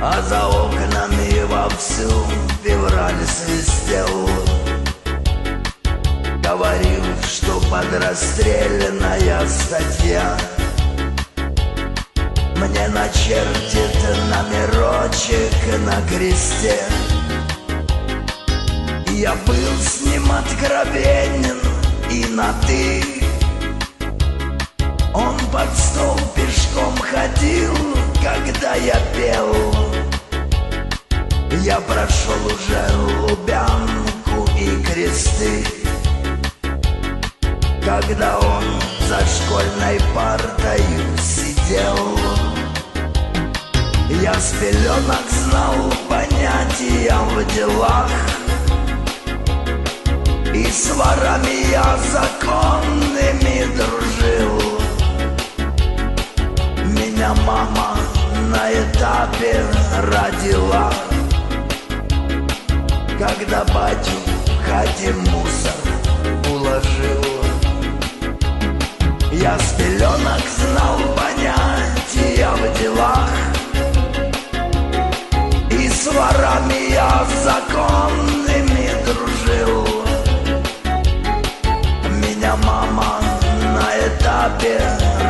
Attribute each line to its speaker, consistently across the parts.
Speaker 1: а за окнами вовсю февраль свистел. Говорил, что подрастрельная статья мне начертит номерочек на кресте. Я был с ним откровенен и на «ты». Он под стол пешком ходил, когда я пел. Я прошел уже Лубянку и Кресты, когда он за школьной партою сидел. Я с пеленок знал понятия в делах, и с ворами я законными дружил. Меня мама на этапе родила, когда батю в хате мусор уложил. Я с пеленок знал понятия в делах, и с ворами я законными дружил. Меня мама на этапе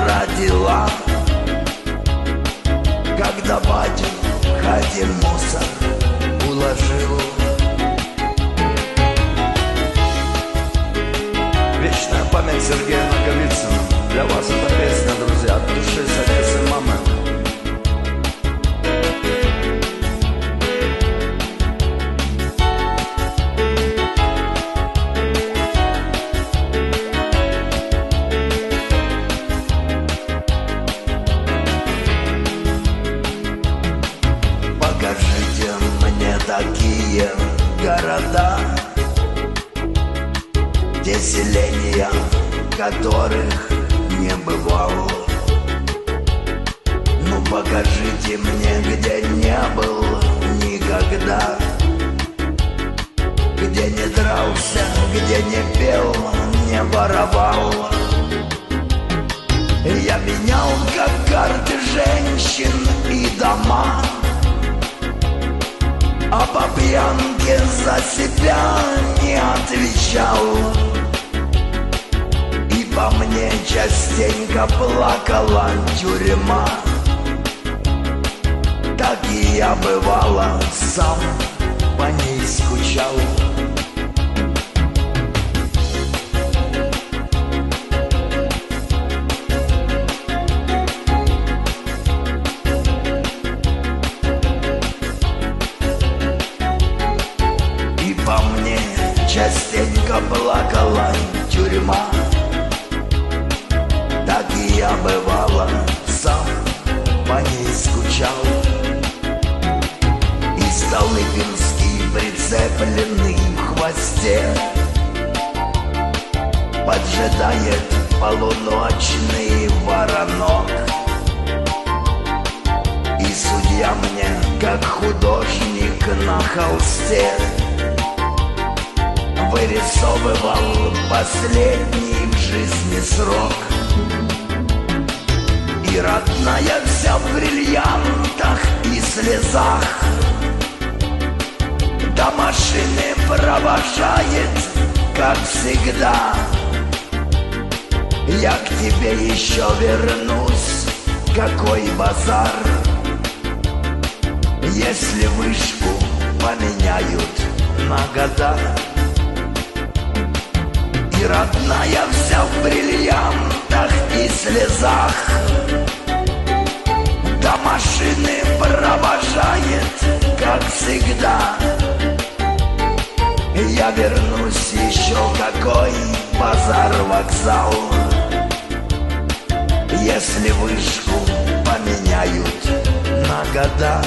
Speaker 1: родила, когда батю в хате мусор уложил. Вечная память Сергея Наговицына. Для вас эта песня, друзья, от души с Одессы мамы. Покажите мне такие города, те селения, которых не бывал. Ну покажите мне, где не был никогда, где не дрался, где не пел, не воровал. Я менял как карты женщин и дома, а по пьянке за себя не отвечал. И по мне частенько плакала тюрьма, так и я бывало сам по ней скучал. По мне частенько плакала тюрьма, так и я бывало сам по ней скучал. И Столыпинский прицепленный в хвосте поджидает полуночный воронок. И судья мне, как художник на холсте, вырисовывал последний в жизни срок. И родная вся в бриллиантах и слезах до машины провожает, как всегда. Я к тебе еще вернусь, какой базар, если вышку поменяют на года. И родная вся в бриллиантах и слезах до машины провожает, как всегда. Я вернусь еще, какой базар, вокзал, если вышку поменяют на года.